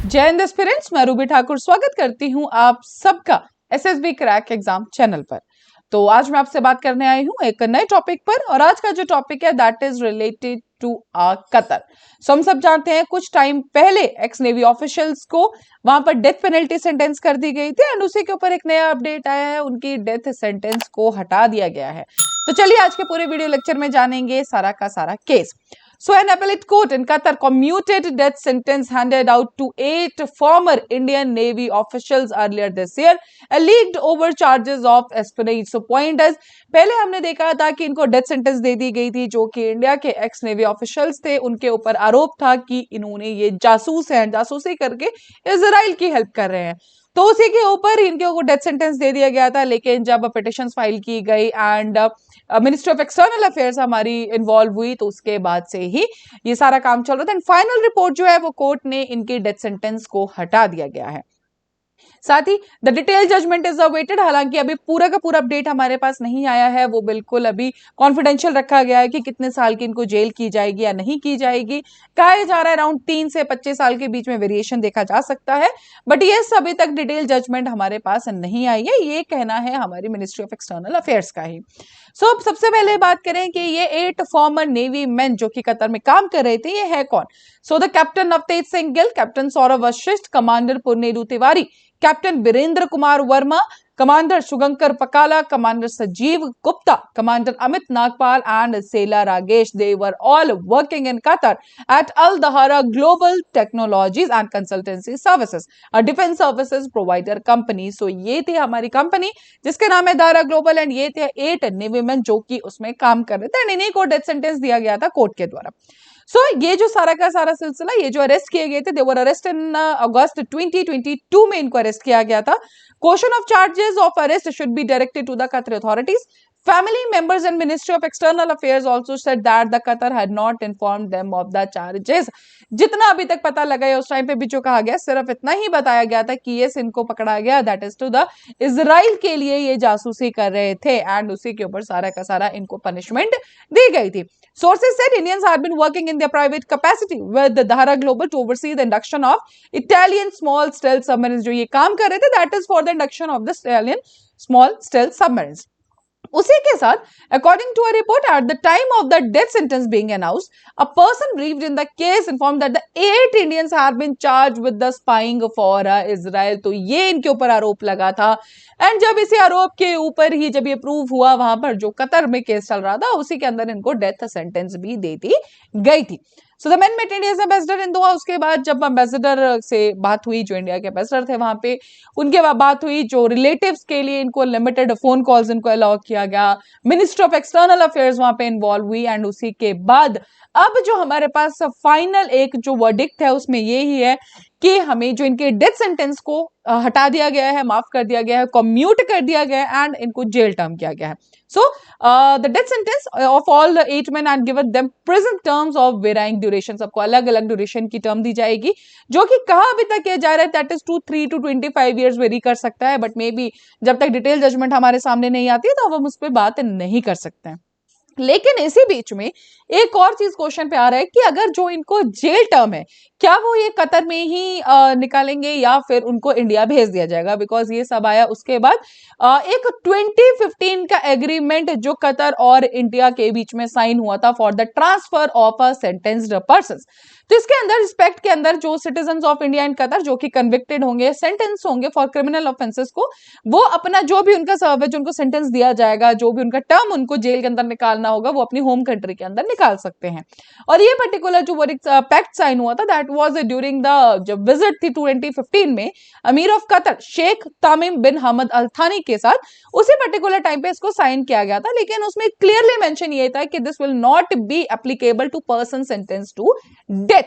जय हिंद एस्पिरेंट्स, मैं रूबी ठाकुर स्वागत करती हूं आप सबका एसएसबी क्रैक एग्जाम चैनल पर। तो आज मैं आपसे बात करने आई हूं एक नए टॉपिक पर, और आज का जो टॉपिक है that is related to Qatar. So हम सब जानते हैं कुछ टाइम पहले एक्स नेवी ऑफिशियल्स को वहां पर डेथ पेनल्टी सेंटेंस कर दी गई थी, एंड उसी के ऊपर एक नया अपडेट आया है, उनकी डेथ सेंटेंस को हटा दिया गया है। तो चलिए आज के पूरे वीडियो लेक्चर में जानेंगे सारा का सारा case. So an appellate court in Qatar commuted death sentence handed out to 8 former Indian Navy officials earlier this year, alleged over charges of espionage. So point is, पहले हमने देखा था कि इनको डेथ सेंटेंस दे दी गई थी, जो कि इंडिया के एक्स नेवी ऑफिशियल्स थे, उनके ऊपर आरोप था कि इन्होंने ये जासूस हैं, जासूसी करके इजराइल की हेल्प कर रहे हैं। तो उसी के ऊपर इनको डेथ सेंटेंस दे दिया गया था। लेकिन जब पिटिशन फाइल की गई and ministry of external affairs हमारी इन्वॉल्व हुई, तो उसके बाद से ही ये सारा काम चल रहा था। फाइनल रिपोर्ट जो है वो कोर्ट ने इनके डेथ सेंटेंस को हटा दिया गया है। साथ ही the detail judgment is awaited. हालांकि अभी पूरा का पूरा अपडेट हमारे पास नहीं आया है, वो बिल्कुल अभी कॉन्फिडेंशियल रखा गया है कि कितने साल की इनको जेल की जाएगी या नहीं की जाएगी। कहा जा रहा है अराउंड 3 से 25 साल के बीच में वेरिएशन देखा जा सकता है, बट ये अभी तक डिटेल जजमेंट हमारे पास नहीं आई है। ये कहना है हमारी मिनिस्ट्री ऑफ एक्सटर्नल अफेयर्स का ही। सो सबसे पहले बात करें कि ये 8 फॉर्मर नेवी मैन जो कि कतर में काम कर रहे थे, ये है कौन। So the captain Navtej Singh Gill, captain Saurabh Vashisht, commander Purnendu Tiwari, captain Virendra Kumar Verma, commander Shubhankar Pakala, commander Sanjeev Gupta, commander Amit Nagpal and sailor Ragesh. They were all working in Qatar at Al Dahra Global Technologies and Consultancy Services, a defense services provider company. So ये थी हमारी company जिसके नाम है Dara global, and ये थे 8 navy man जो कि उसमें काम कर रहे थे, एंड इन्हीं को डेथ सेंटेंस दिया गया था कोर्ट के द्वारा। ये जो सारा का सारा सिलसिला, ये जो अरेस्ट किए गए थे, दे वर अरेस्ट इन अगस्त 2022 में इनको अरेस्ट किया गया था। Question of charges of arrest should be directed to the Qatar authorities. Family members and Ministry of External Affairs also said that the Qatar had not informed them of the charges. जितना अभी तक पता लगा है उस time पे भी जो कहा गया, सिर्फ इतना ही बताया गया था कि ये इनको पकड़ा गया, that is to the Israel के लिए ये जासूसी कर रहे थे, एंड उसी के ऊपर सारा का सारा इनको पनिशमेंट दी गई थी। Sources said Indians had been working in their private capacity with the Dahra Global to oversee the induction of Italian small stealth submarines. जो ये काम कर रहे थे, that is for the induction of the Italian small stealth submarines. उसी के साथ, according to a report, at the time of the death sentence being announced, a person briefed in the case informed that the 8 Indians had been charged with the spying for Israel. तो ये इनके ऊपर आरोप लगा था, and जब इसी आरोप के ऊपर ही जब ये प्रूव हुआ, वहां पर जो कतर में केस चल रहा था, उसी के अंदर इनको डेथ सेंटेंस भी दे दी गई थी। So the man met India's ambassador in Doha. उसके बाद जब एम्बेसडर से बात हुई, जो इंडिया के एम्बेसडर थे वहां पे, उनके बाद बात हुई, जो रिलेटिव्स के लिए इनको लिमिटेड फोन कॉल्स इनको अलाउ किया गया। मिनिस्ट्री ऑफ एक्सटर्नल अफेयर्स वहां पे इन्वॉल्व हुई, एंड उसी के बाद अब जो हमारे पास फाइनल एक जो वर्डिक्ट है उसमें ये ही है कि हमें जो इनके डेथ सेंटेंस को हटा दिया गया है, माफ कर दिया गया है, कम्यूट कर दिया गया है, एंड इनको जेल टर्म किया गया है। So the death sentence of all the 8 men and given them prison terms of varying duration. सबको अलग अलग ड्यूरेशन की टर्म दी जाएगी, जो कि कहा अभी तक किया जा रहा है that is 3 to 25 years very कर सकता है, बट मे बी जब तक डिटेल जजमेंट हमारे सामने नहीं आती है तो हम उस पर बात नहीं कर सकते हैं। लेकिन इसी बीच में एक और चीज क्वेश्चन पे आ रहा है कि अगर जो इनको जेल टर्म है, क्या वो ये कतर में ही निकालेंगे या फिर उनको इंडिया भेज दिया जाएगा। बिकॉज ये सब आया उसके बाद एक 2015 का एग्रीमेंट जो कतर और इंडिया के बीच में साइन हुआ था for the transfer of a sentenced person. तो इसके अंदर रिस्पेक्ट के अंदर जो citizen of India and Qatar जो कि कन्विक्टेड होंगे, सेंटेंस होंगे फॉर क्रिमिनल ऑफेंसेस को, वो अपना जो भी उनका सर्व है, जो उनको सेंटेंस दिया जाएगा, जो भी उनका टर्म उनको जेल के अंदर निकालना होगा, वो अपनी होम कंट्री के अंदर निकाल सकते हैं। और ये पर्टिकुलर जो पैक्ट साइन हुआ था, दैट वाज ड्यूरिंग द जब विजिट थी 2015 में अमीर ऑफ कतर शेख तामिम बिन हमद अल थानी के साथ, उसी पर्टिकुलर टाइम पे इसको साइन किया गया था। लेकिन उसमें क्लियरली मेंशन ये था कि this will not be applicable to person sentence to death.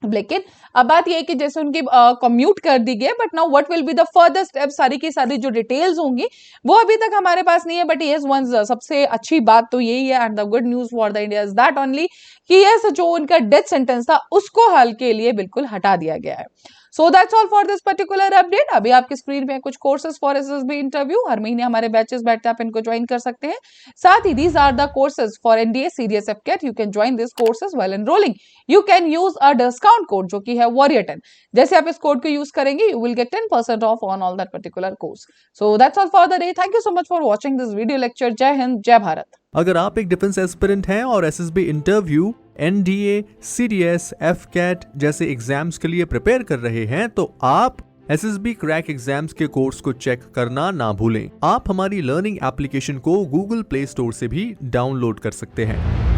लेकिन अब बात यह है कि जैसे उनकी कम्यूट कर दी गई, but now what will be the further step, सारी की सारी जो डिटेल्स होंगी वो अभी तक हमारे पास नहीं है। बट यस वंस सबसे अच्छी बात तो यही है, and the good news for the India is that only कि यस जो उनका डेथ सेंटेंस था उसको हाल के लिए बिल्कुल हटा दिया गया है। So that's all for this particular update. अभी आपकी स्क्रीन पे कुछ कोर्सेज फॉर एसएसबी इंटरव्यू, हर महीने हमारे बैचेस बैठते हैं, आप इनको ज्वाइन कर सकते हैं। साथ ही these are the courses for NDA CDS AFCAT, you can join this courses while enrolling. You can use a discount code जो कि है warrior10। जैसे आप इस कोड को यूज करेंगे you will get 10% of on all that particular course. So that's all for the day. Thank you so much for watching this video lecture. जय हिंद, जय भारत। अगर आप एक डिफेंस एस्पिरेंट हैं और एसएसबी इंटरव्यू, एनडीए, सीडीएस, एफकेट जैसे exams के लिए प्रिपेयर कर रहे हैं तो आप एसएसबी क्रैक एग्जाम्स के कोर्स को चेक करना ना भूलें। आप हमारी लर्निंग एप्लीकेशन को गूगल प्ले स्टोर से भी डाउनलोड कर सकते हैं।